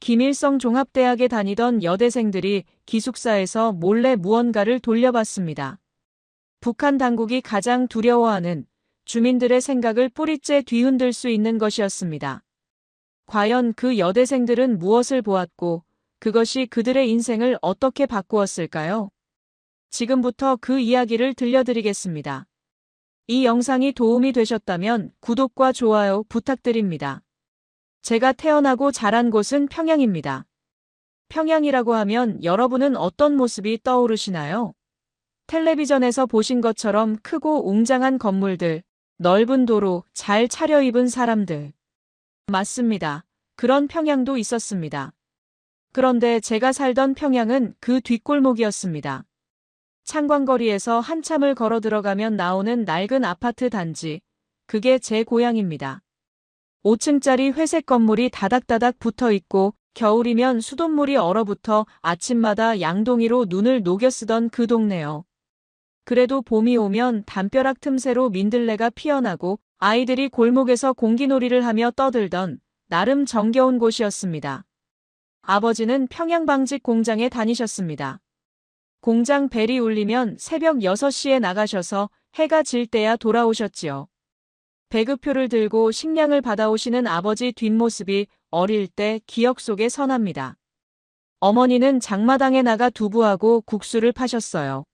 김일성 종합대학에 다니던 여대생들이 기숙사에서 몰래 무언가를 돌려봤습니다. 북한 당국이 가장 두려워하는 주민들의 생각을 뿌리째 뒤흔들 수 있는 것이었습니다. 과연 그 여대생들은 무엇을 보았고 그것이 그들의 인생을 어떻게 바꾸었을까요? 지금부터 그 이야기를 들려드리겠습니다. 이 영상이 도움이 되셨다면 구독과 좋아요 부탁드립니다. 제가 태어나고 자란 곳은 평양입니다. 평양이라고 하면 여러분은 어떤 모습이 떠오르시나요? 텔레비전에서 보신 것처럼 크고 웅장한 건물들, 넓은 도로, 잘 차려입은 사람들. 맞습니다. 그런 평양도 있었습니다. 그런데 제가 살던 평양은 그 뒷골목이었습니다. 창광거리에서 한참을 걸어 들어가면 나오는 낡은 아파트 단지. 그게 제 고향입니다. 5층짜리 회색 건물이 다닥다닥 붙어 있고 겨울이면 수돗물이 얼어붙어 아침마다 양동이로 눈을 녹여 쓰던 그 동네요. 그래도 봄이 오면 담벼락 틈새로 민들레가 피어나고 아이들이 골목에서 공기놀이를 하며 떠들던 나름 정겨운 곳이었습니다. 아버지는 평양방직 공장에 다니셨습니다. 공장 벨이 울리면 새벽 6시에 나가셔서 해가 질 때야 돌아오셨지요. 배급표를 들고 식량을 받아오시는 아버지 뒷모습이 어릴 때 기억 속에 선합니다. 어머니는 장마당에 나가 두부하고 국수를 파셨어요.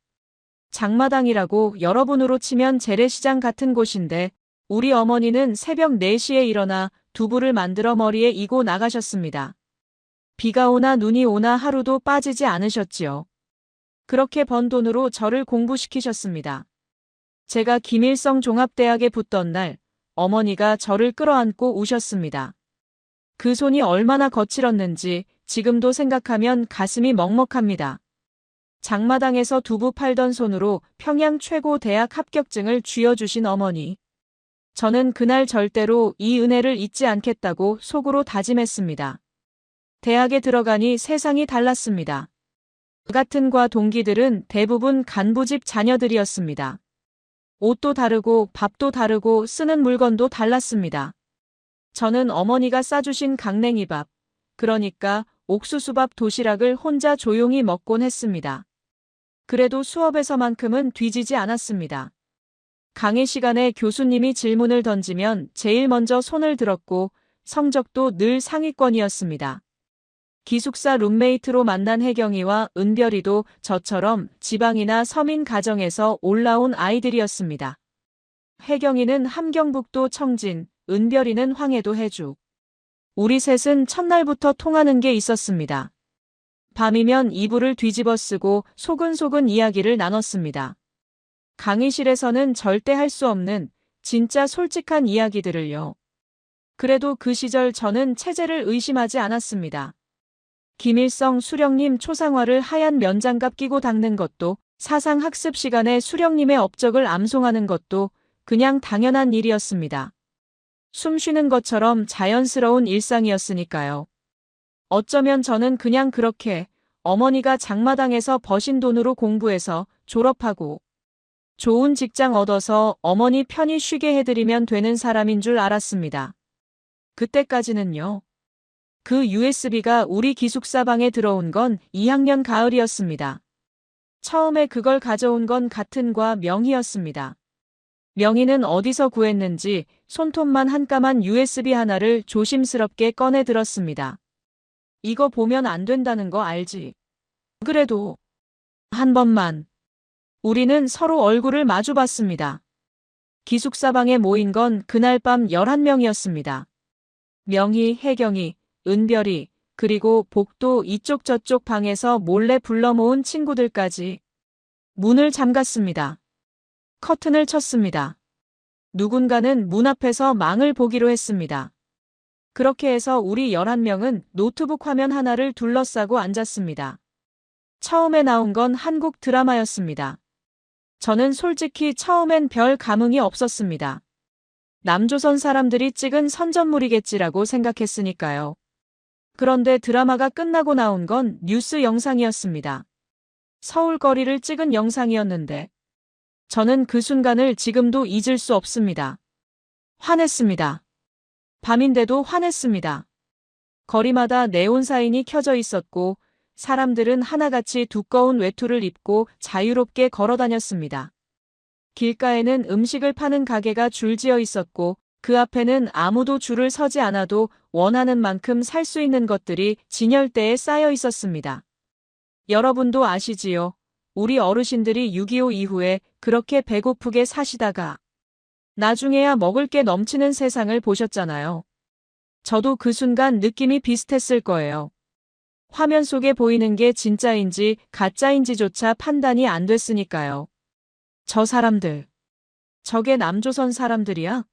장마당이라고 여러분으로 치면 재래시장 같은 곳인데 우리 어머니는 새벽 4시에 일어나 두부를 만들어 머리에 이고 나가셨습니다. 비가 오나 눈이 오나 하루도 빠지지 않으셨지요. 그렇게 번 돈으로 저를 공부시키셨습니다. 제가 김일성 종합대학에 붙던 날 어머니가 저를 끌어안고 우셨습니다. 그 손이 얼마나 거칠었는지 지금도 생각하면 가슴이 먹먹합니다. 장마당에서 두부 팔던 손으로 평양 최고 대학 합격증을 쥐어주신 어머니. 저는 그날 절대로 이 은혜를 잊지 않겠다고 속으로 다짐했습니다. 대학에 들어가니 세상이 달랐습니다. 저 같은 과 동기들은 대부분 간부집 자녀들이었습니다. 옷도 다르고 밥도 다르고 쓰는 물건도 달랐습니다. 저는 어머니가 싸주신 강냉이밥, 그러니까 옥수수밥 도시락을 혼자 조용히 먹곤 했습니다. 그래도 수업에서만큼은 뒤지지 않았습니다. 강의 시간에 교수님이 질문을 던지면 제일 먼저 손을 들었고 성적도 늘 상위권이었습니다. 기숙사 룸메이트로 만난 혜경이와 은별이도 저처럼 지방이나 서민 가정에서 올라온 아이들이었습니다. 혜경이는 함경북도 청진, 은별이는 황해도 해주. 우리 셋은 첫날부터 통하는 게 있었습니다. 밤이면 이불을 뒤집어 쓰고 소근소근 이야기를 나눴습니다. 강의실에서는 절대 할 수 없는 진짜 솔직한 이야기들을요. 그래도 그 시절 저는 체제를 의심하지 않았습니다. 김일성 수령님 초상화를 하얀 면장갑 끼고 닦는 것도 사상학습 시간에 수령님의 업적을 암송하는 것도 그냥 당연한 일이었습니다. 숨 쉬는 것처럼 자연스러운 일상이었으니까요. 어쩌면 저는 그냥 그렇게 어머니가 장마당에서 버신 돈으로 공부해서 졸업하고 좋은 직장 얻어서 어머니 편히 쉬게 해드리면 되는 사람인 줄 알았습니다. 그때까지는요. 그 USB가 우리 기숙사 방에 들어온 건 2학년 가을이었습니다. 처음에 그걸 가져온 건 같은 과 명희였습니다. 명희는 어디서 구했는지 손톱만 한 까만 USB 하나를 조심스럽게 꺼내 들었습니다. 이거 보면 안 된다는 거 알지? 그래도 한 번만. 우리는 서로 얼굴을 마주 봤습니다. 기숙사 방에 모인 건 그날 밤 11명이었습니다. 명희, 혜경이, 은별이, 그리고 복도 이쪽 저쪽 방에서 몰래 불러 모은 친구들까지. 문을 잠갔습니다. 커튼을 쳤습니다. 누군가는 문 앞에서 망을 보기로 했습니다. 그렇게 해서 우리 11명은 노트북 화면 하나를 둘러싸고 앉았습니다. 처음에 나온 건 한국 드라마였습니다. 저는 솔직히 처음엔 별 감흥이 없었습니다. 남조선 사람들이 찍은 선전물이겠지라고 생각했으니까요. 그런데 드라마가 끝나고 나온 건 뉴스 영상이었습니다. 서울 거리를 찍은 영상이었는데 저는 그 순간을 지금도 잊을 수 없습니다. 화냈습니다. 밤인데도 화냈습니다. 거리마다 네온 사인이 켜져 있었고 사람들은 하나같이 두꺼운 외투를 입고 자유롭게 걸어 다녔습니다. 길가에는 음식을 파는 가게가 줄지어 있었고 그 앞에는 아무도 줄을 서지 않아도 원하는 만큼 살 수 있는 것들이 진열대에 쌓여 있었습니다. 여러분도 아시지요? 우리 어르신들이 6.25 이후에 그렇게 배고프게 사시다가 나중에야 먹을 게 넘치는 세상을 보셨잖아요. 저도 그 순간 느낌이 비슷했을 거예요. 화면 속에 보이는 게 진짜인지 가짜인지조차 판단이 안 됐으니까요. 저 사람들. 저게 남조선 사람들이야?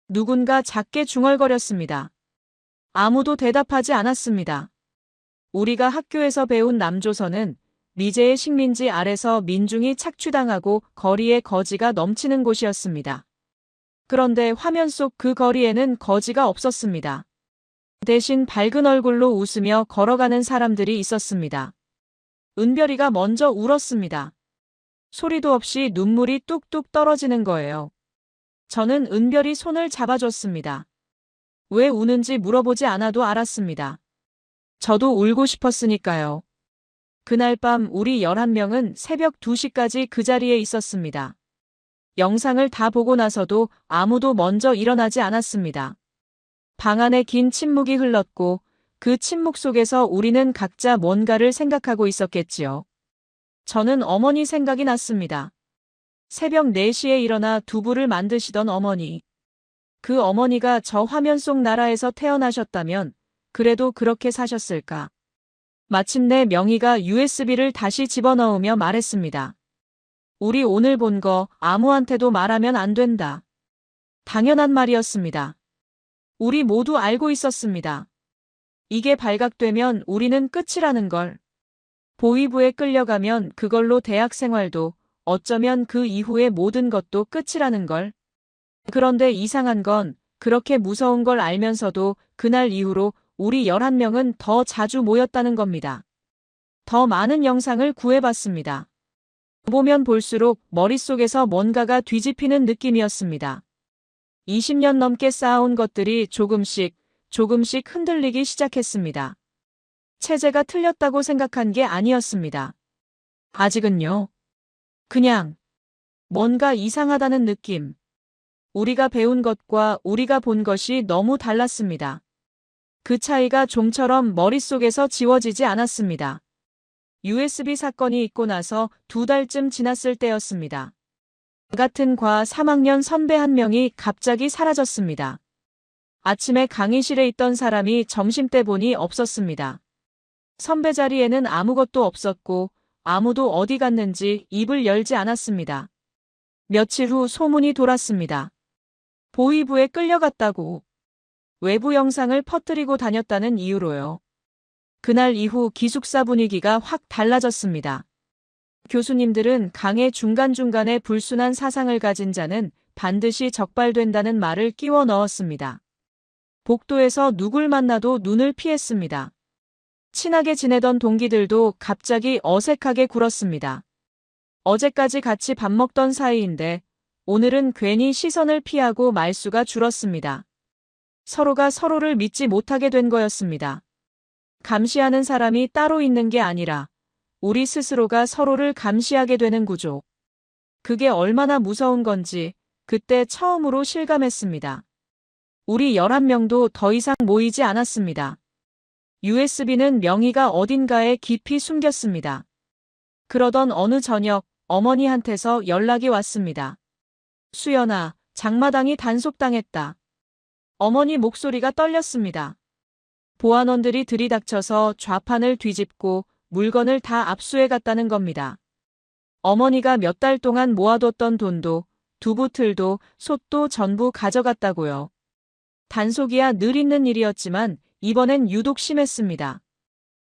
누군가 작게 중얼거렸습니다. 아무도 대답하지 않았습니다. 우리가 학교에서 배운 남조선은 미제의 식민지 아래서 민중이 착취당하고 거리에 거지가 넘치는 곳이었습니다. 그런데 화면 속 그 거리에는 거지가 없었습니다. 대신 밝은 얼굴로 웃으며 걸어가는 사람들이 있었습니다. 은별이가 먼저 울었습니다. 소리도 없이 눈물이 뚝뚝 떨어지는 거예요. 저는 은별이 손을 잡아줬습니다. 왜 우는지 물어보지 않아도 알았습니다. 저도 울고 싶었으니까요. 그날 밤 우리 11명은 새벽 2시까지 그 자리에 있었습니다. 영상을 다 보고 나서도 아무도 먼저 일어나지 않았습니다. 방 안에 긴 침묵이 흘렀고 그 침묵 속에서 우리는 각자 뭔가를 생각하고 있었겠지요. 저는 어머니 생각이 났습니다. 새벽 4시에 일어나 두부를 만드시던 어머니. 그 어머니가 저 화면 속 나라에서 태어나셨다면 그래도 그렇게 사셨을까? 마침내 명희가 USB를 다시 집어넣으며 말했습니다. 우리 오늘 본 거 아무한테도 말하면 안 된다. 당연한 말이었습니다. 우리 모두 알고 있었습니다. 이게 발각되면 우리는 끝이라는 걸. 보위부에 끌려가면 그걸로 대학 생활도 어쩌면 그 이후의 모든 것도 끝이라는 걸. 그런데 이상한 건 그렇게 무서운 걸 알면서도 그날 이후로 우리 11명은 더 자주 모였다는 겁니다. 더 많은 영상을 구해봤습니다. 보면 볼수록 머릿속에서 뭔가가 뒤집히는 느낌이었습니다. 20년 넘게 쌓아온 것들이 조금씩 흔들리기 시작했습니다. 체제가 틀렸다고 생각한 게 아니었습니다. 아직은요. 그냥 뭔가 이상하다는 느낌. 우리가 배운 것과 우리가 본 것이 너무 달랐습니다. 그 차이가 좀처럼 머릿속에서 지워지지 않았습니다. USB 사건이 있고 나서 2달쯤 지났을 때였습니다. 같은 과 3학년 선배 한 명이 갑자기 사라졌습니다. 아침에 강의실에 있던 사람이 점심때 보니 없었습니다. 선배 자리에는 아무것도 없었고 아무도 어디 갔는지 입을 열지 않았습니다. 며칠 후 소문이 돌았습니다. 보위부에 끌려갔다고. 외부 영상을 퍼뜨리고 다녔다는 이유로요. 그날 이후 기숙사 분위기가 확 달라졌습니다. 교수님들은 강의 중간중간에 불순한 사상을 가진 자는 반드시 적발된다는 말을 끼워 넣었습니다. 복도에서 누굴 만나도 눈을 피했습니다. 친하게 지내던 동기들도 갑자기 어색하게 굴었습니다. 어제까지 같이 밥 먹던 사이인데 오늘은 괜히 시선을 피하고 말수가 줄었습니다. 서로가 서로를 믿지 못하게 된 거였습니다. 감시하는 사람이 따로 있는 게 아니라 우리 스스로가 서로를 감시하게 되는 구조. 그게 얼마나 무서운 건지 그때 처음으로 실감했습니다. 우리 11명도 더 이상 모이지 않았습니다. USB는 명희가 어딘가에 깊이 숨겼습니다. 그러던 어느 저녁 어머니한테서 연락이 왔습니다. 수연아, 장마당이 단속당했다. 어머니 목소리가 떨렸습니다. 보안원들이 들이닥쳐서 좌판을 뒤집고 물건을 다 압수해 갔다는 겁니다. 어머니가 몇 달 동안 모아뒀던 돈도 두부틀도 솥도 전부 가져갔다고요. 단속이야 늘 있는 일이었지만 이번엔 유독 심했습니다.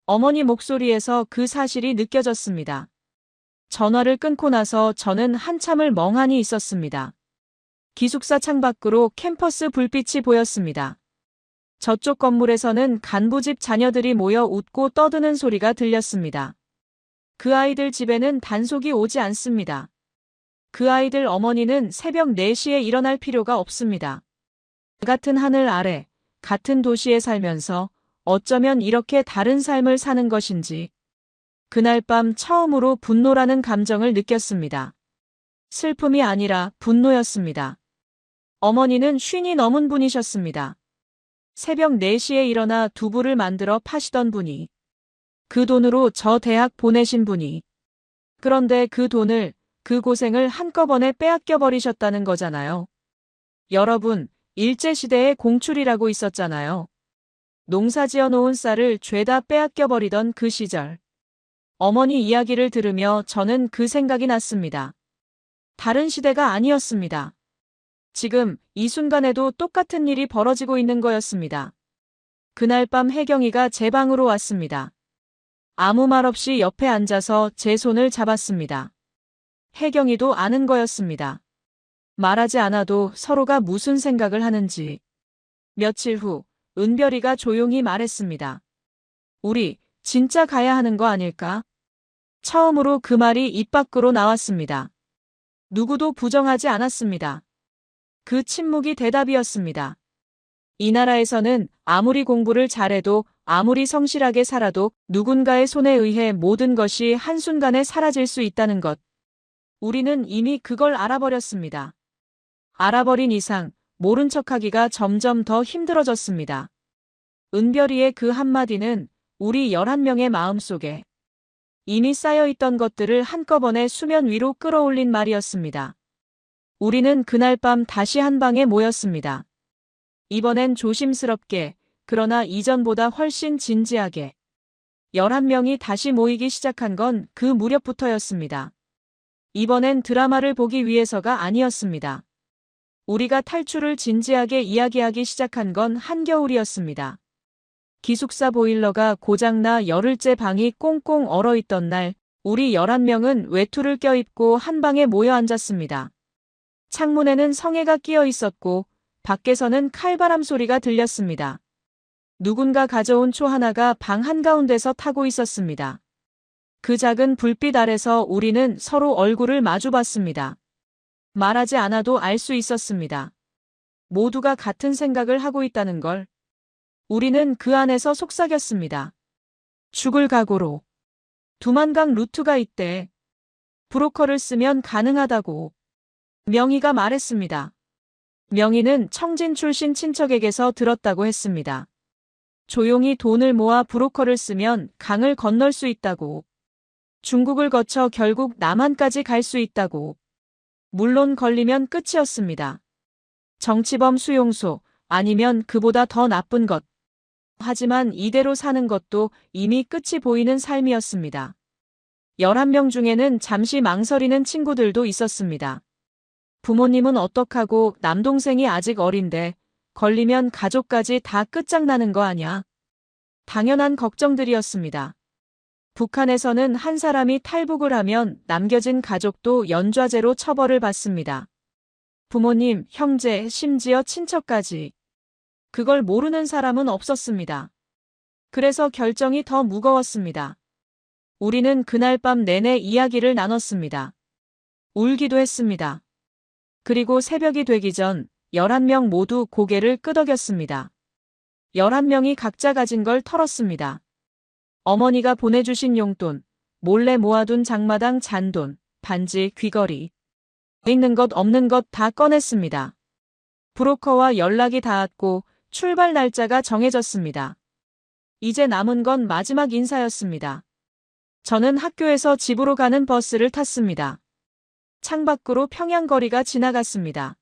어머니 목소리에서 그 사실이 느껴졌습니다. 전화를 끊고 나서 저는 한참을 멍하니 있었습니다. 기숙사 창밖으로 캠퍼스 불빛이 보였습니다. 저쪽 건물에서는 간부집 자녀들이 모여 웃고 떠드는 소리가 들렸습니다. 그 아이들 집에는 단속이 오지 않습니다. 그 아이들 어머니는 새벽 4시에 일어날 필요가 없습니다. 같은 하늘 아래, 같은 도시에 살면서 어쩌면 이렇게 다른 삶을 사는 것인지. 그날 밤 처음으로 분노라는 감정을 느꼈습니다. 슬픔이 아니라 분노였습니다. 어머니는 쉰이 넘은 분이셨습니다. 새벽 4시에 일어나 두부를 만들어 파시던 분이. 그 돈으로 저 대학 보내신 분이. 그런데 그 돈을, 그 고생을 한꺼번에 빼앗겨 버리셨다는 거잖아요. 여러분, 일제시대에 공출이라고 있었잖아요. 농사지어 놓은 쌀을 죄다 빼앗겨 버리던 그 시절. 어머니 이야기를 들으며 저는 그 생각이 났습니다. 다른 시대가 아니었습니다. 지금 이 순간에도 똑같은 일이 벌어지고 있는 거였습니다. 그날 밤 혜경이가 제 방으로 왔습니다. 아무 말 없이 옆에 앉아서 제 손을 잡았습니다. 혜경이도 아는 거였습니다. 말하지 않아도 서로가 무슨 생각을 하는지. 며칠 후 은별이가 조용히 말했습니다. 우리 진짜 가야 하는 거 아닐까? 처음으로 그 말이 입 밖으로 나왔습니다. 누구도 부정하지 않았습니다. 그 침묵이 대답이었습니다. 이 나라에서는 아무리 공부를 잘해도 아무리 성실하게 살아도 누군가의 손에 의해 모든 것이 한순간에 사라질 수 있다는 것. 우리는 이미 그걸 알아버렸습니다. 알아버린 이상 모른 척하기가 점점 더 힘들어졌습니다. 은별이의 그 한마디는 우리 11명의 마음속에 이미 쌓여있던 것들을 한꺼번에 수면 위로 끌어올린 말이었습니다. 우리는 그날 밤 다시 한 방에 모였습니다. 이번엔 조심스럽게, 그러나 이전보다 훨씬 진지하게. 11명이 다시 모이기 시작한 건 그 무렵부터였습니다. 이번엔 드라마를 보기 위해서가 아니었습니다. 우리가 탈출을 진지하게 이야기하기 시작한 건 한겨울이었습니다. 기숙사 보일러가 고장나 열흘째 방이 꽁꽁 얼어있던 날, 우리 11명은 외투를 껴입고 한 방에 모여 앉았습니다. 창문에는 성에가 끼어 있었고 밖에서는 칼바람 소리가 들렸습니다. 누군가 가져온 초 하나가 방 한가운데서 타고 있었습니다. 그 작은 불빛 아래서 우리는 서로 얼굴을 마주봤습니다. 말하지 않아도 알 수 있었습니다. 모두가 같은 생각을 하고 있다는 걸. 우리는 그 안에서 속삭였습니다. 죽을 각오로. 두만강 루트가 있대. 브로커를 쓰면 가능하다고. 명희가 말했습니다. 명희는 청진 출신 친척에게서 들었다고 했습니다. 조용히 돈을 모아 브로커를 쓰면 강을 건널 수 있다고. 중국을 거쳐 결국 남한까지 갈 수 있다고. 물론 걸리면 끝이었습니다. 정치범 수용소, 아니면 그보다 더 나쁜 것. 하지만 이대로 사는 것도 이미 끝이 보이는 삶이었습니다. 11명 중에는 잠시 망설이는 친구들도 있었습니다. 부모님은 어떡하고 남동생이 아직 어린데 걸리면 가족까지 다 끝장나는 거 아냐? 당연한 걱정들이었습니다. 북한에서는 한 사람이 탈북을 하면 남겨진 가족도 연좌제로 처벌을 받습니다. 부모님, 형제, 심지어 친척까지. 그걸 모르는 사람은 없었습니다. 그래서 결정이 더 무거웠습니다. 우리는 그날 밤 내내 이야기를 나눴습니다. 울기도 했습니다. 그리고 새벽이 되기 전 11명 모두 고개를 끄덕였습니다. 11명이 각자 가진 걸 털었습니다. 어머니가 보내주신 용돈, 몰래 모아둔 장마당 잔돈, 반지, 귀걸이. 있는 것 없는 것 다 꺼냈습니다. 브로커와 연락이 닿았고 출발 날짜가 정해졌습니다. 이제 남은 건 마지막 인사였습니다. 저는 학교에서 집으로 가는 버스를 탔습니다. 창밖으로 평양거리가 지나갔습니다.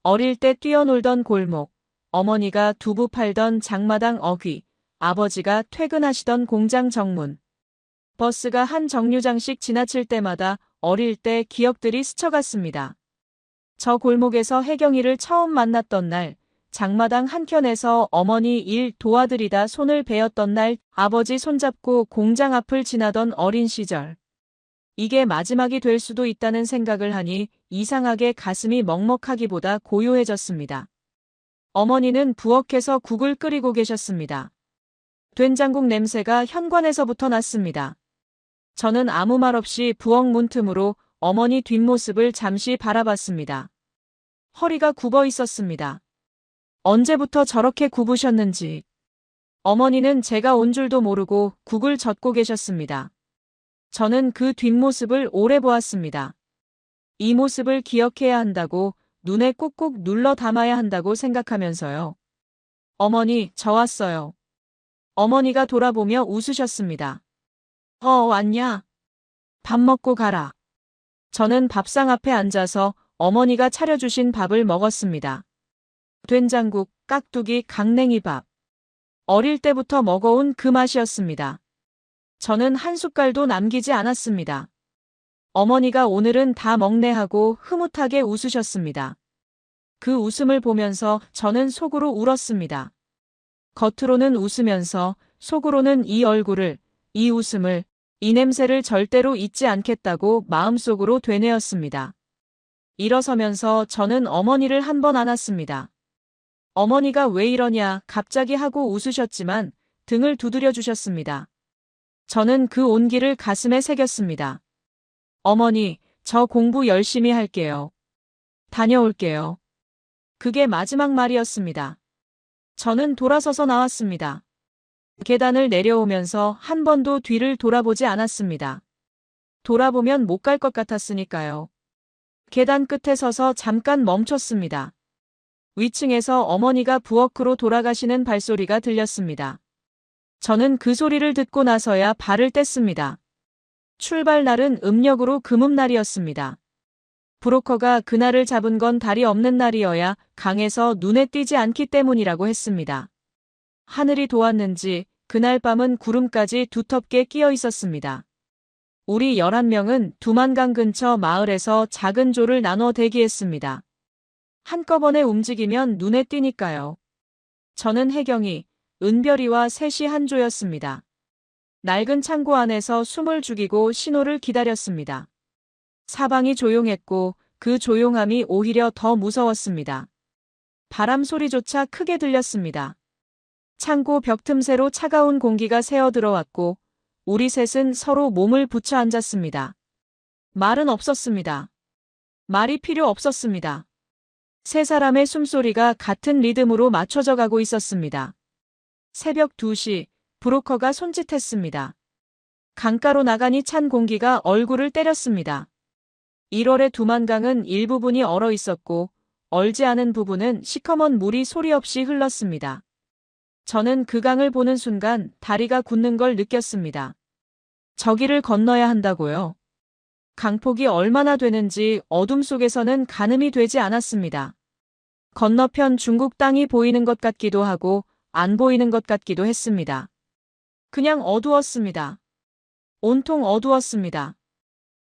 어릴 때 뛰어놀던 골목, 어머니가 두부 팔던 장마당 어귀, 아버지가 퇴근하시던 공장 정문. 버스가 한 정류장씩 지나칠 때마다 어릴 때 기억들이 스쳐갔습니다. 저 골목에서 혜경이를 처음 만났던 날, 장마당 한켠에서 어머니 일 도와드리다 손을 베었던 날, 아버지 손잡고 공장 앞을 지나던 어린 시절. 이게 마지막이 될 수도 있다는 생각을 하니 이상하게 가슴이 먹먹하기보다 고요해졌습니다. 어머니는 부엌에서 국을 끓이고 계셨습니다. 된장국 냄새가 현관에서부터 났습니다. 저는 아무 말 없이 부엌 문틈으로 어머니 뒷모습을 잠시 바라봤습니다. 허리가 굽어 있었습니다. 언제부터 저렇게 굽으셨는지. 어머니는 제가 온 줄도 모르고 국을 젓고 계셨습니다. 저는 그 뒷모습을 오래 보았습니다. 이 모습을 기억해야 한다고, 눈에 꾹꾹 눌러 담아야 한다고 생각하면서요. 어머니, 저 왔어요. 어머니가 돌아보며 웃으셨습니다. 왔냐? 밥 먹고 가라. 저는 밥상 앞에 앉아서 어머니가 차려주신 밥을 먹었습니다. 된장국, 깍두기, 강냉이밥. 어릴 때부터 먹어온 그 맛이었습니다. 저는 한 숟갈도 남기지 않았습니다. 어머니가 오늘은 다 먹네 하고 흐뭇하게 웃으셨습니다. 그 웃음을 보면서 저는 속으로 울었습니다. 겉으로는 웃으면서 속으로는 이 얼굴을, 이 웃음을, 이 냄새를 절대로 잊지 않겠다고 마음속으로 되뇌었습니다. 일어서면서 저는 어머니를 한 번 안았습니다. 어머니가 왜 이러냐 갑자기 하고 웃으셨지만 등을 두드려 주셨습니다. 저는 그 온기를 가슴에 새겼습니다. 어머니, 저 공부 열심히 할게요. 다녀올게요. 그게 마지막 말이었습니다. 저는 돌아서서 나왔습니다. 계단을 내려오면서 한 번도 뒤를 돌아보지 않았습니다. 돌아보면 못 갈 것 같았으니까요. 계단 끝에 서서 잠깐 멈췄습니다. 위층에서 어머니가 부엌으로 돌아가시는 발소리가 들렸습니다. 저는 그 소리를 듣고 나서야 발을 뗐습니다. 출발 날은 음력으로 금음날이었습니다. 브로커가 그날을 잡은 건 달이 없는 날이어야 강에서 눈에 띄지 않기 때문이라고 했습니다. 하늘이 도왔는지 그날 밤은 구름까지 두텁게 끼어 있었습니다. 우리 11명은 두만강 근처 마을에서 작은 조를 나눠 대기했습니다. 한꺼번에 움직이면 눈에 띄니까요. 저는 혜경이, 은별이와 셋이 한 조였습니다. 낡은 창고 안에서 숨을 죽이고 신호를 기다렸습니다. 사방이 조용했고 그 조용함이 오히려 더 무서웠습니다. 바람 소리조차 크게 들렸습니다. 창고 벽 틈새로 차가운 공기가 새어 들어왔고 우리 셋은 서로 몸을 붙여 앉았습니다. 말은 없었습니다. 말이 필요 없었습니다. 세 사람의 숨소리가 같은 리듬으로 맞춰져 가고 있었습니다. 새벽 2시, 브로커가 손짓했습니다. 강가로 나가니 찬 공기가 얼굴을 때렸습니다. 1월의 두만강은 일부분이 얼어 있었고 얼지 않은 부분은 시커먼 물이 소리 없이 흘렀습니다. 저는 그 강을 보는 순간 다리가 굳는 걸 느꼈습니다. 저기를 건너야 한다고요. 강폭이 얼마나 되는지 어둠 속에서는 가늠이 되지 않았습니다. 건너편 중국 땅이 보이는 것 같기도 하고 안 보이는 것 같기도 했습니다. 그냥 어두웠습니다. 온통 어두웠습니다.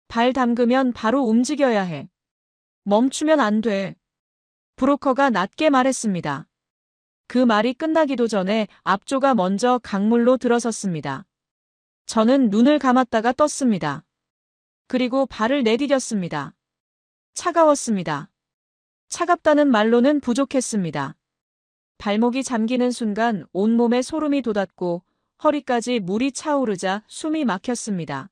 발 담그면 바로 움직여야 해. 멈추면 안 돼. 브로커가 낮게 말했습니다. 그 말이 끝나기도 전에 앞조가 먼저 강물로 들어섰습니다. 저는 눈을 감았다가 떴습니다. 그리고 발을 내디뎠습니다. 차가웠습니다. 차갑다는 말로는 부족했습니다. 발목이 잠기는 순간 온몸에 소름이 돋았고 허리까지 물이 차오르자 숨이 막혔습니다.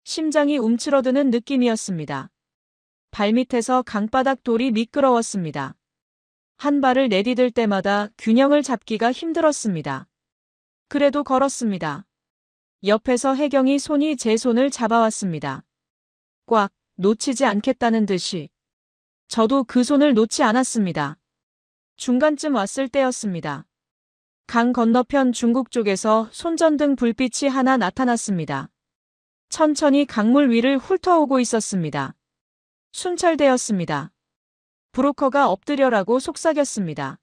심장이 움츠러드는 느낌이었습니다. 발밑에서 강바닥 돌이 미끄러웠습니다. 한 발을 내디딜 때마다 균형을 잡기가 힘들었습니다. 그래도 걸었습니다. 옆에서 혜경이 손이 제 손을 잡아왔습니다. 꽉, 놓치지 않겠다는 듯이. 저도 그 손을 놓지 않았습니다. 중간쯤 왔을 때였습니다. 강 건너편 중국 쪽에서 손전등 불빛이 하나 나타났습니다. 천천히 강물 위를 훑어오고 있었습니다. 순찰대였습니다. 브로커가 엎드려라고 속삭였습니다.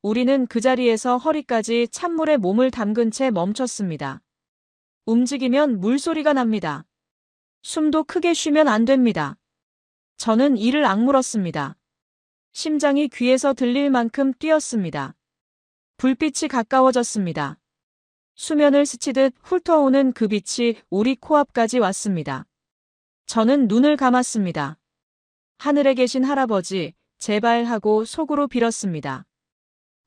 우리는 그 자리에서 허리까지 찬물에 몸을 담근 채 멈췄습니다. 움직이면 물소리가 납니다. 숨도 크게 쉬면 안 됩니다. 저는 이를 악물었습니다. 심장이 귀에서 들릴 만큼 뛰었습니다. 불빛이 가까워졌습니다. 수면을 스치듯 훑어오는 그 빛이 우리 코앞까지 왔습니다. 저는 눈을 감았습니다. 하늘에 계신 할아버지, 제발 하고 속으로 빌었습니다.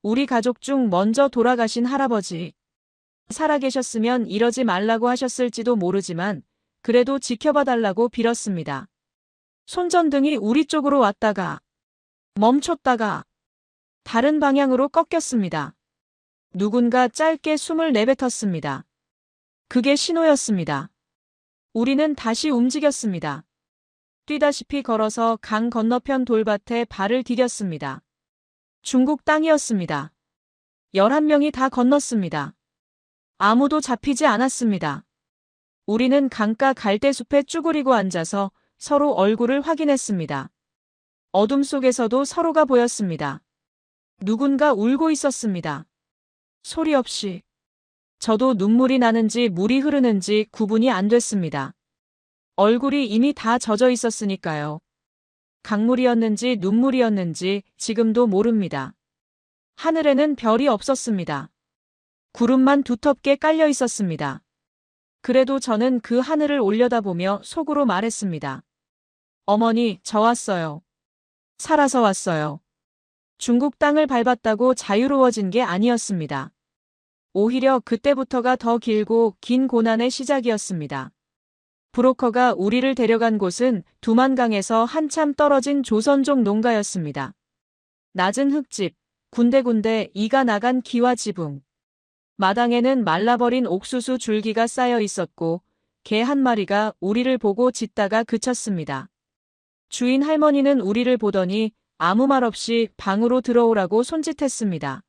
우리 가족 중 먼저 돌아가신 할아버지. 살아계셨으면 이러지 말라고 하셨을지도 모르지만 그래도 지켜봐 달라고 빌었습니다. 손전등이 우리 쪽으로 왔다가 멈췄다가 다른 방향으로 꺾였습니다. 누군가 짧게 숨을 내뱉었습니다. 그게 신호였습니다. 우리는 다시 움직였습니다. 뛰다시피 걸어서 강 건너편 돌밭에 발을 디뎠습니다. 중국 땅이었습니다. 11명이 다 건넜습니다. 아무도 잡히지 않았습니다. 우리는 강가 갈대숲에 쭈그리고 앉아서 서로 얼굴을 확인했습니다. 어둠 속에서도 서로가 보였습니다. 누군가 울고 있었습니다. 소리 없이. 저도 눈물이 나는지 물이 흐르는지 구분이 안 됐습니다. 얼굴이 이미 다 젖어 있었으니까요. 강물이었는지 눈물이었는지 지금도 모릅니다. 하늘에는 별이 없었습니다. 구름만 두텁게 깔려 있었습니다. 그래도 저는 그 하늘을 올려다보며 속으로 말했습니다. 어머니, 저 왔어요. 살아서 왔어요. 중국 땅을 밟았다고 자유로워진 게 아니었습니다. 오히려 그때부터가 더 길고 긴 고난의 시작이었습니다. 브로커가 우리를 데려간 곳은 두만강에서 한참 떨어진 조선족 농가였습니다. 낮은 흙집, 군데군데 이가 나간 기와 지붕. 마당에는 말라버린 옥수수 줄기가 쌓여 있었고 개 한 마리가 우리를 보고 짖다가 그쳤습니다. 주인 할머니는 우리를 보더니 아무 말 없이 방으로 들어오라고 손짓했습니다.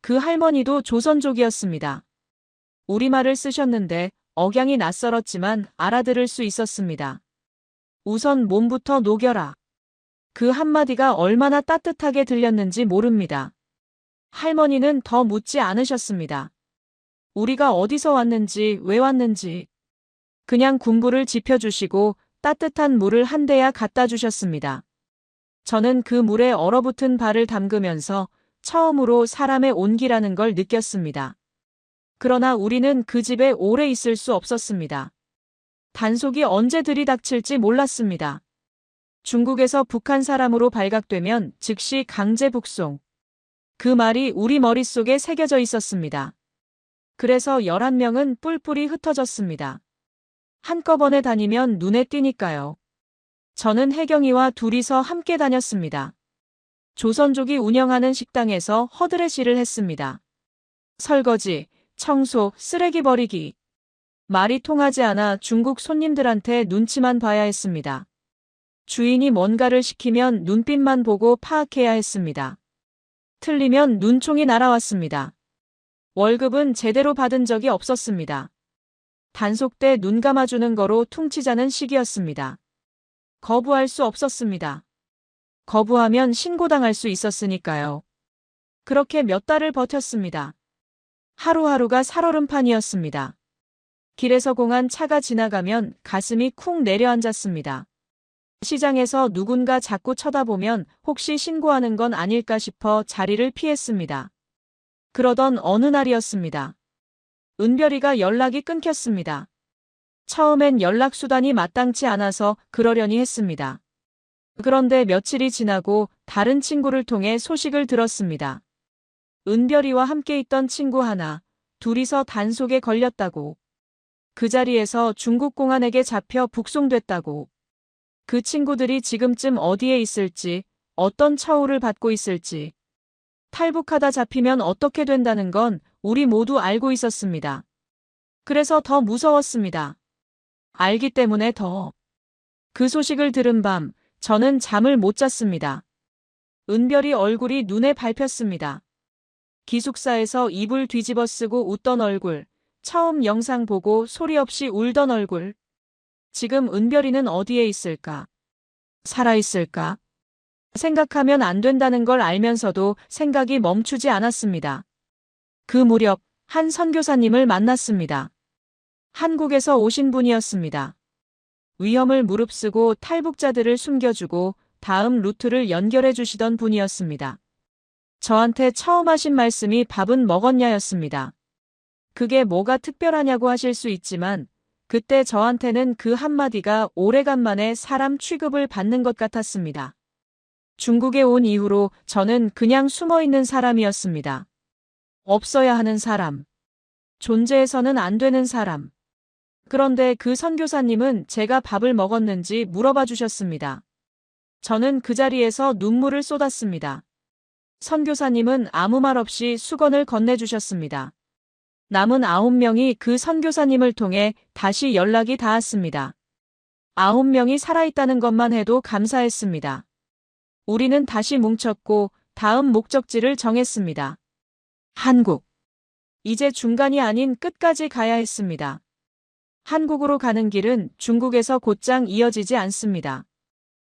그 할머니도 조선족이었습니다. 우리말을 쓰셨는데 억양이 낯설었지만 알아들을 수 있었습니다. 우선 몸부터 녹여라. 그 한마디가 얼마나 따뜻하게 들렸는지 모릅니다. 할머니는 더 묻지 않으셨습니다. 우리가 어디서 왔는지 왜 왔는지. 그냥 군부를 지펴주시고 따뜻한 물을 한 대야 갖다 주셨습니다. 저는 그 물에 얼어붙은 발을 담그면서 처음으로 사람의 온기라는 걸 느꼈습니다. 그러나 우리는 그 집에 오래 있을 수 없었습니다. 단속이 언제 들이닥칠지 몰랐습니다. 중국에서 북한 사람으로 발각되면 즉시 강제 북송. 그 말이 우리 머릿속에 새겨져 있었습니다. 그래서 11명은 뿔뿔이 흩어졌습니다. 한꺼번에 다니면 눈에 띄니까요. 저는 혜경이와 둘이서 함께 다녔습니다. 조선족이 운영하는 식당에서 허드렛 일을 했습니다. 설거지, 청소, 쓰레기 버리기. 말이 통하지 않아 중국 손님들한테 눈치만 봐야 했습니다. 주인이 뭔가를 시키면 눈빛만 보고 파악해야 했습니다. 틀리면 눈총이 날아왔습니다. 월급은 제대로 받은 적이 없었습니다. 단속 때 눈 감아주는 거로 퉁치자는 식이었습니다. 거부할 수 없었습니다. 거부하면 신고당할 수 있었으니까요. 그렇게 몇 달을 버텼습니다. 하루하루가 살얼음판이었습니다. 길에서 공한 차가 지나가면 가슴이 쿵 내려앉았습니다. 시장에서 누군가 자꾸 쳐다보면 혹시 신고하는 건 아닐까 싶어 자리를 피했습니다. 그러던 어느 날이었습니다. 은별이가 연락이 끊겼습니다. 처음엔 연락수단이 마땅치 않아서 그러려니 했습니다. 그런데 며칠이 지나고 다른 친구를 통해 소식을 들었습니다. 은별이와 함께 있던 친구 하나, 둘이서 단속에 걸렸다고. 그 자리에서 중국 공안에게 잡혀 북송됐다고. 그 친구들이 지금쯤 어디에 있을지, 어떤 처우를 받고 있을지. 탈북하다 잡히면 어떻게 된다는 건 우리 모두 알고 있었습니다. 그래서 더 무서웠습니다. 알기 때문에 더. 그 소식을 들은 밤, 저는 잠을 못 잤습니다. 은별이 얼굴이 눈에 밟혔습니다. 기숙사에서 이불 뒤집어 쓰고 웃던 얼굴, 처음 영상 보고 소리 없이 울던 얼굴. 지금 은별이는 어디에 있을까? 살아있을까? 생각하면 안 된다는 걸 알면서도 생각이 멈추지 않았습니다. 그 무렵 한 선교사님을 만났습니다. 한국에서 오신 분이었습니다. 위험을 무릅쓰고 탈북자들을 숨겨주고 다음 루트를 연결해 주시던 분이었습니다. 저한테 처음 하신 말씀이 밥은 먹었냐였습니다. 그게 뭐가 특별하냐고 하실 수 있지만 그때 저한테는 그 한마디가 오래간만에 사람 취급을 받는 것 같았습니다. 중국에 온 이후로 저는 그냥 숨어있는 사람이었습니다. 없어야 하는 사람. 존재해서는 안 되는 사람. 그런데 그 선교사님은 제가 밥을 먹었는지 물어봐 주셨습니다. 저는 그 자리에서 눈물을 쏟았습니다. 선교사님은 아무 말 없이 수건을 건네주셨습니다. 남은 9명이 그 선교사님을 통해 다시 연락이 닿았습니다. 9명이 살아있다는 것만 해도 감사했습니다. 우리는 다시 뭉쳤고 다음 목적지를 정했습니다. 한국. 이제 중간이 아닌 끝까지 가야 했습니다. 한국으로 가는 길은 중국에서 곧장 이어지지 않습니다.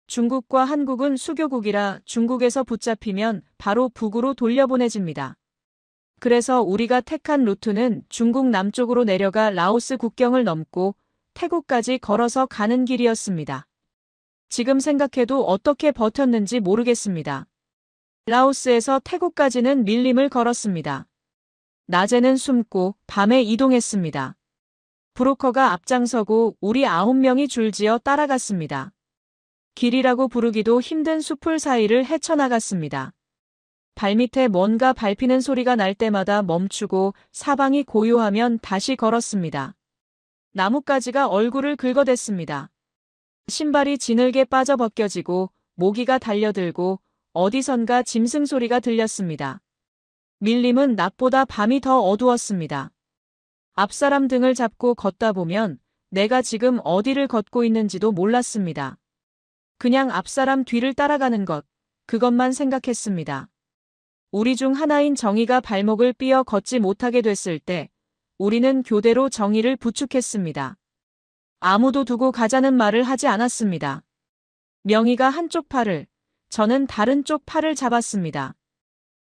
중국과 한국은 수교국이라 중국에서 붙잡히면 바로 북으로 돌려보내집니다. 그래서 우리가 택한 루트는 중국 남쪽으로 내려가 라오스 국경을 넘고 태국까지 걸어서 가는 길이었습니다. 지금 생각해도 어떻게 버텼는지 모르겠습니다. 라오스에서 태국까지는 밀림을 걸었습니다. 낮에는 숨고 밤에 이동했습니다. 브로커가 앞장서고 우리 9명이 줄지어 따라갔습니다. 길이라고 부르기도 힘든 숲풀 사이를 헤쳐나갔습니다. 발밑에 뭔가 밟히는 소리가 날 때마다 멈추고 사방이 고요하면 다시 걸었습니다. 나뭇가지가 얼굴을 긁어댔습니다. 신발이 지늘게 빠져 벗겨지고 모기가 달려들고 어디선가 짐승 소리가 들렸습니다. 밀림은 낮보다 밤이 더 어두웠습니다. 앞사람 등을 잡고 걷다 보면 내가 지금 어디를 걷고 있는지도 몰랐습니다. 그냥 앞사람 뒤를 따라가는 것, 그것만 생각했습니다. 우리 중 하나인 정희가 발목을 삐어 걷지 못하게 됐을 때 우리는 교대로 정희를 부축했습니다. 아무도 두고 가자는 말을 하지 않았습니다. 명희가 한쪽 팔을, 저는 다른 쪽 팔을 잡았습니다.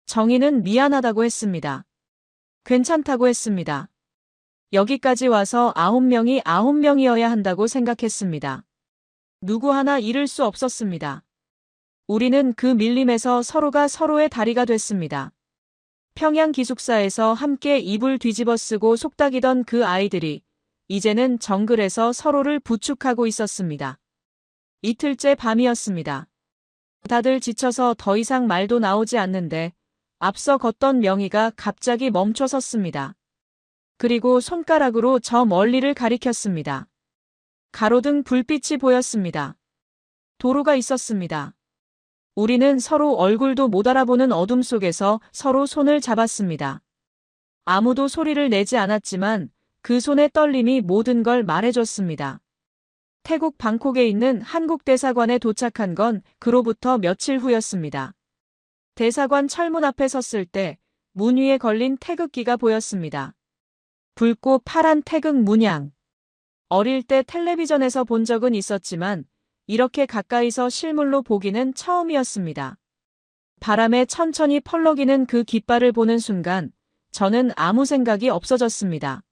정희는 미안하다고 했습니다. 괜찮다고 했습니다. 여기까지 와서 9명이 9명이어야 한다고 생각했습니다. 누구 하나 잃을 수 없었습니다. 우리는 그 밀림에서 서로가 서로의 다리가 됐습니다. 평양 기숙사에서 함께 이불 뒤집어 쓰고 속닥이던 그 아이들이 이제는 정글에서 서로를 부축하고 있었습니다. 이틀째 밤이었습니다. 다들 지쳐서 더 이상 말도 나오지 않는데 앞서 걷던 명희가 갑자기 멈춰 섰습니다. 그리고 손가락으로 저 멀리를 가리켰습니다. 가로등 불빛이 보였습니다. 도로가 있었습니다. 우리는 서로 얼굴도 못 알아보는 어둠 속에서 서로 손을 잡았습니다. 아무도 소리를 내지 않았지만 그 손의 떨림이 모든 걸 말해줬습니다. 태국 방콕에 있는 한국 대사관에 도착한 건 그로부터 며칠 후였습니다. 대사관 철문 앞에 섰을 때 문 위에 걸린 태극기가 보였습니다. 붉고 파란 태극 문양. 어릴 때 텔레비전에서 본 적은 있었지만 이렇게 가까이서 실물로 보기는 처음이었습니다. 바람에 천천히 펄럭이는 그 깃발을 보는 순간 저는 아무 생각이 없어졌습니다.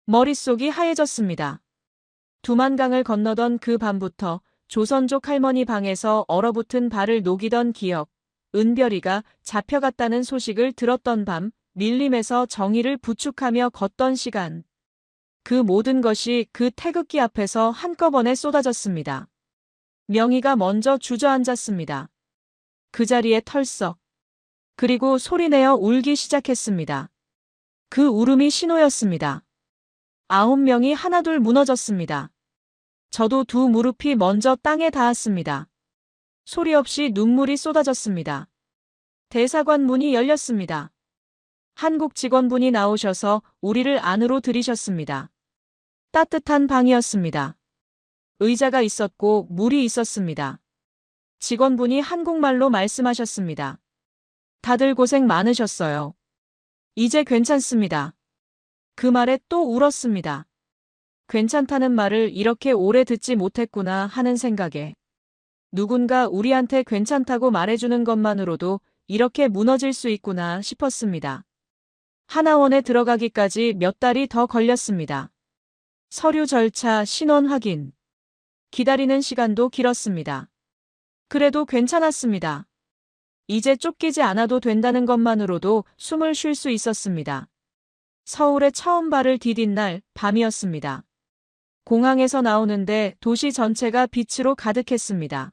머릿속이 하얘졌습니다. 두만강을 건너던 그 밤부터 조선족 할머니 방에서 얼어붙은 발을 녹이던 기억, 은별이가 잡혀갔다는 소식을 들었던 밤, 밀림에서 정희를 부축하며 걷던 시간. 그 모든 것이 그 태극기 앞에서 한꺼번에 쏟아졌습니다. 명희가 먼저 주저앉았습니다. 그 자리에 털썩. 그리고 소리내어 울기 시작했습니다. 그 울음이 신호였습니다. 9명이 하나둘 무너졌습니다. 저도 두 무릎이 먼저 땅에 닿았습니다. 소리 없이 눈물이 쏟아졌습니다. 대사관 문이 열렸습니다. 한국 직원분이 나오셔서 우리를 안으로 들이셨습니다. 따뜻한 방이었습니다. 의자가 있었고 물이 있었습니다. 직원분이 한국말로 말씀하셨습니다. 다들 고생 많으셨어요. 이제 괜찮습니다. 그 말에 또 울었습니다. 괜찮다는 말을 이렇게 오래 듣지 못했구나 하는 생각에 누군가 우리한테 괜찮다고 말해주는 것만으로도 이렇게 무너질 수 있구나 싶었습니다. 하나원에 들어가기까지 몇 달이 더 걸렸습니다. 서류 절차, 신원 확인. 기다리는 시간도 길었습니다. 그래도 괜찮았습니다. 이제 쫓기지 않아도 된다는 것만으로도 숨을 쉴 수 있었습니다. 서울에 처음 발을 디딘 날 밤이었습니다. 공항에서 나오는데 도시 전체가 빛으로 가득했습니다.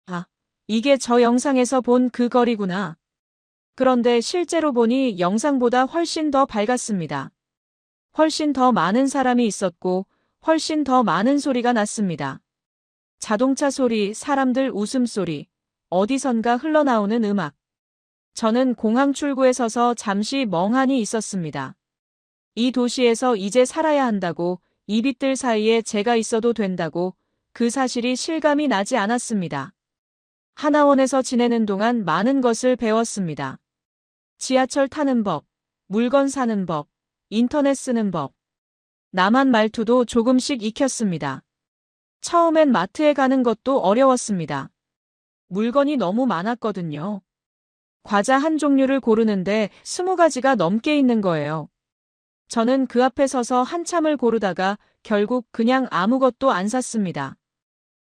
아, 이게 저 영상에서 본 그 거리구나. 그런데 실제로 보니 영상보다 훨씬 더 밝았습니다. 훨씬 더 많은 사람이 있었고 훨씬 더 많은 소리가 났습니다. 자동차 소리, 사람들 웃음소리, 어디선가 흘러나오는 음악. 저는 공항 출구에 서서 잠시 멍하니 있었습니다. 이 도시에서 이제 살아야 한다고, 이 빛들 사이에 제가 있어도 된다고, 그 사실이 실감이 나지 않았습니다. 하나원에서 지내는 동안 많은 것을 배웠습니다. 지하철 타는 법, 물건 사는 법, 인터넷 쓰는 법. 남한 말투도 조금씩 익혔습니다. 처음엔 마트에 가는 것도 어려웠습니다. 물건이 너무 많았거든요. 과자 한 종류를 고르는데 20가지가 넘게 있는 거예요. 저는 그 앞에 서서 한참을 고르다가 결국 그냥 아무것도 안 샀습니다.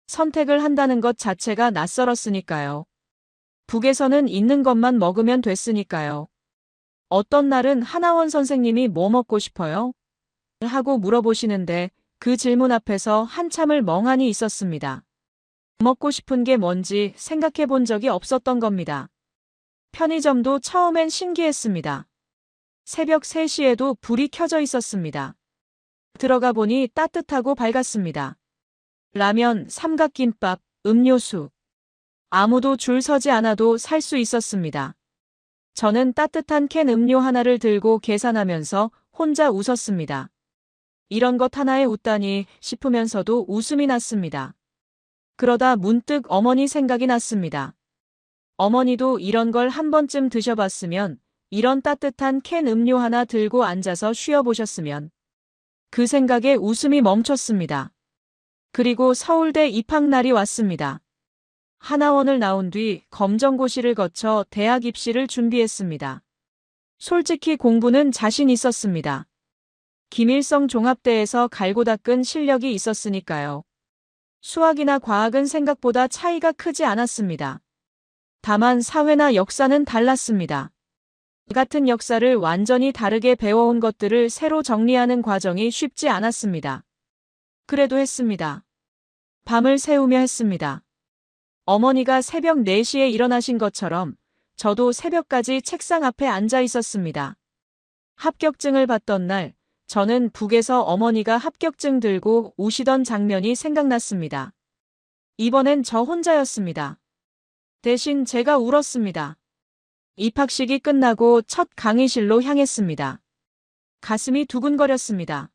선택을 한다는 것 자체가 낯설었으니까요. 북에서는 있는 것만 먹으면 됐으니까요. 어떤 날은 하나원 선생님이 뭐 먹고 싶어요? 하고 물어보시는데 그 질문 앞에서 한참을 멍하니 있었습니다. 먹고 싶은 게 뭔지 생각해 본 적이 없었던 겁니다. 편의점도 처음엔 신기했습니다. 새벽 3시에도 불이 켜져 있었습니다. 들어가 보니 따뜻하고 밝았습니다. 라면, 삼각김밥, 음료수. 아무도 줄 서지 않아도 살 수 있었습니다. 저는 따뜻한 캔 음료 하나를 들고 계산하면서 혼자 웃었습니다. 이런 것 하나에 웃다니 싶으면서도 웃음이 났습니다. 그러다 문득 어머니 생각이 났습니다. 어머니도 이런 걸 한 번쯤 드셔봤으면, 이런 따뜻한 캔 음료 하나 들고 앉아서 쉬어보셨으면. 그 생각에 웃음이 멈췄습니다. 그리고 서울대 입학날이 왔습니다. 하나원을 나온 뒤 검정고시를 거쳐 대학 입시를 준비했습니다. 솔직히 공부는 자신 있었습니다. 김일성 종합대에서 갈고 닦은 실력이 있었으니까요. 수학이나 과학은 생각보다 차이가 크지 않았습니다. 다만 사회나 역사는 달랐습니다. 같은 역사를 완전히 다르게 배워온 것들을 새로 정리하는 과정이 쉽지 않았습니다. 그래도 했습니다. 밤을 새우며 했습니다. 어머니가 새벽 4시에 일어나신 것처럼 저도 새벽까지 책상 앞에 앉아 있었습니다. 합격증을 받던 날, 저는 북에서 어머니가 합격증 들고 우시던 장면이 생각났습니다. 이번엔 저 혼자였습니다. 대신 제가 울었습니다. 입학식이 끝나고 첫 강의실로 향했습니다. 가슴이 두근거렸습니다.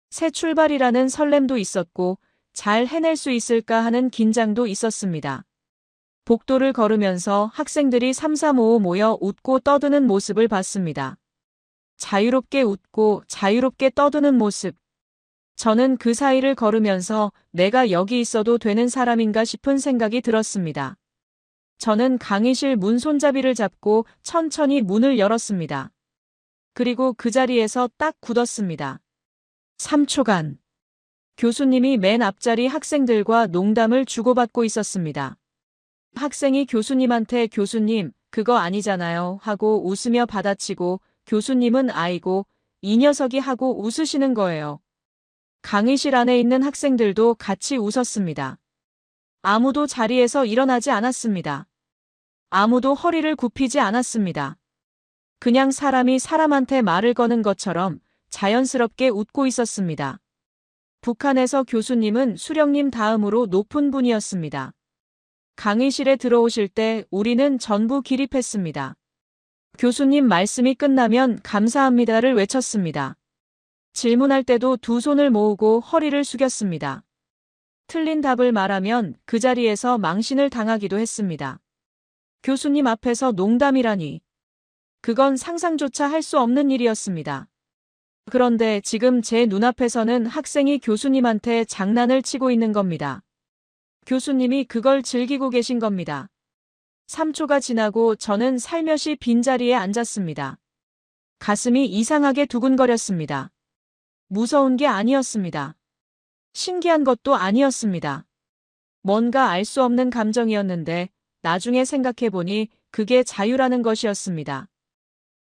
새 출발이라는 설렘도 있었고 잘 해낼 수 있을까 하는 긴장도 있었습니다. 복도를 걸으면서 학생들이 삼삼오오 모여 웃고 떠드는 모습을 봤습니다. 자유롭게 웃고 자유롭게 떠드는 모습. 저는 그 사이를 걸으면서 내가 여기 있어도 되는 사람인가 싶은 생각이 들었습니다. 저는 강의실 문 손잡이를 잡고 천천히 문을 열었습니다. 그리고 그 자리에서 딱 굳었습니다. 3초간. 교수님이 맨 앞자리 학생들과 농담을 주고받고 있었습니다. 학생이 교수님한테 교수님, 그거 아니잖아요 하고 웃으며 받아치고 교수님은 아이고, 이 녀석이 하고 웃으시는 거예요. 강의실 안에 있는 학생들도 같이 웃었습니다. 아무도 자리에서 일어나지 않았습니다. 아무도 허리를 굽히지 않았습니다. 그냥 사람이 사람한테 말을 거는 것처럼 자연스럽게 웃고 있었습니다. 북한에서 교수님은 수령님 다음으로 높은 분이었습니다. 강의실에 들어오실 때 우리는 전부 기립했습니다. 교수님 말씀이 끝나면 감사합니다를 외쳤습니다. 질문할 때도 두 손을 모으고 허리를 숙였습니다. 틀린 답을 말하면 그 자리에서 망신을 당하기도 했습니다. 교수님 앞에서 농담이라니. 그건 상상조차 할 수 없는 일이었습니다. 그런데 지금 제 눈앞에서는 학생이 교수님한테 장난을 치고 있는 겁니다. 교수님이 그걸 즐기고 계신 겁니다. 3초가 지나고 저는 살며시 빈자리에 앉았습니다. 가슴이 이상하게 두근거렸습니다. 무서운 게 아니었습니다. 신기한 것도 아니었습니다. 뭔가 알 수 없는 감정이었는데 나중에 생각해보니 그게 자유라는 것이었습니다.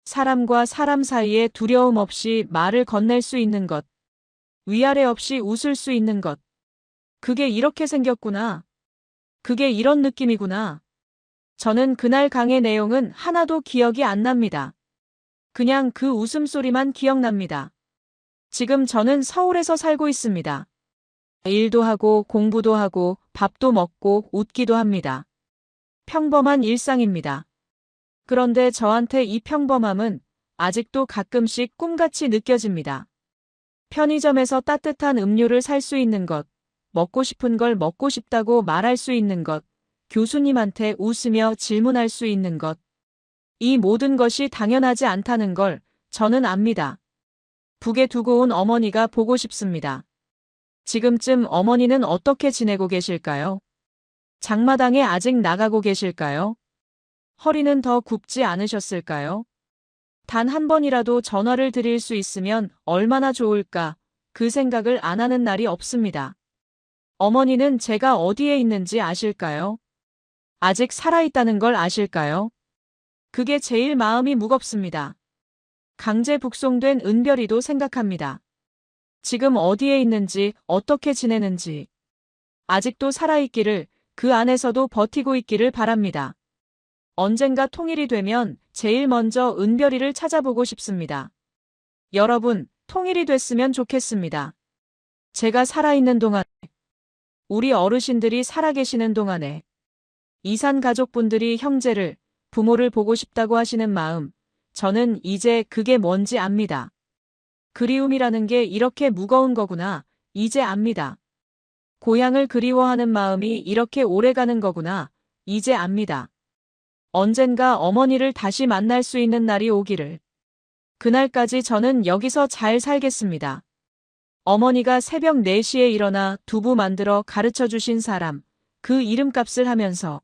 사람과 사람 사이에 두려움 없이 말을 건넬 수 있는 것. 위아래 없이 웃을 수 있는 것. 그게 이렇게 생겼구나. 그게 이런 느낌이구나. 저는 그날 강의 내용은 하나도 기억이 안 납니다. 그냥 그 웃음소리만 기억납니다. 지금 저는 서울에서 살고 있습니다. 일도 하고 공부도 하고 밥도 먹고 웃기도 합니다. 평범한 일상입니다. 그런데 저한테 이 평범함은 아직도 가끔씩 꿈같이 느껴집니다. 편의점에서 따뜻한 음료를 살 수 있는 것, 먹고 싶은 걸 먹고 싶다고 말할 수 있는 것, 교수님한테 웃으며 질문할 수 있는 것. 이 모든 것이 당연하지 않다는 걸 저는 압니다. 북에 두고 온 어머니가 보고 싶습니다. 지금쯤 어머니는 어떻게 지내고 계실까요? 장마당에 아직 나가고 계실까요? 허리는 더 굽지 않으셨을까요? 단 한 번이라도 전화를 드릴 수 있으면 얼마나 좋을까, 그 생각을 안 하는 날이 없습니다. 어머니는 제가 어디에 있는지 아실까요? 아직 살아있다는 걸 아실까요? 그게 제일 마음이 무겁습니다. 강제 북송된 은별이도 생각합니다. 지금 어디에 있는지, 어떻게 지내는지. 아직도 살아있기를, 그 안에서도 버티고 있기를 바랍니다. 언젠가 통일이 되면 제일 먼저 은별이를 찾아보고 싶습니다. 여러분, 통일이 됐으면 좋겠습니다. 제가 살아있는 동안에, 우리 어르신들이 살아계시는 동안에, 이산 가족분들이 형제를, 부모를 보고 싶다고 하시는 마음, 저는 이제 그게 뭔지 압니다. 그리움이라는 게 이렇게 무거운 거구나, 이제 압니다. 고향을 그리워하는 마음이 이렇게 오래가는 거구나, 이제 압니다. 언젠가 어머니를 다시 만날 수 있는 날이 오기를. 그날까지 저는 여기서 잘 살겠습니다. 어머니가 새벽 4시에 일어나 두부 만들어 가르쳐 주신 사람, 그 이름값을 하면서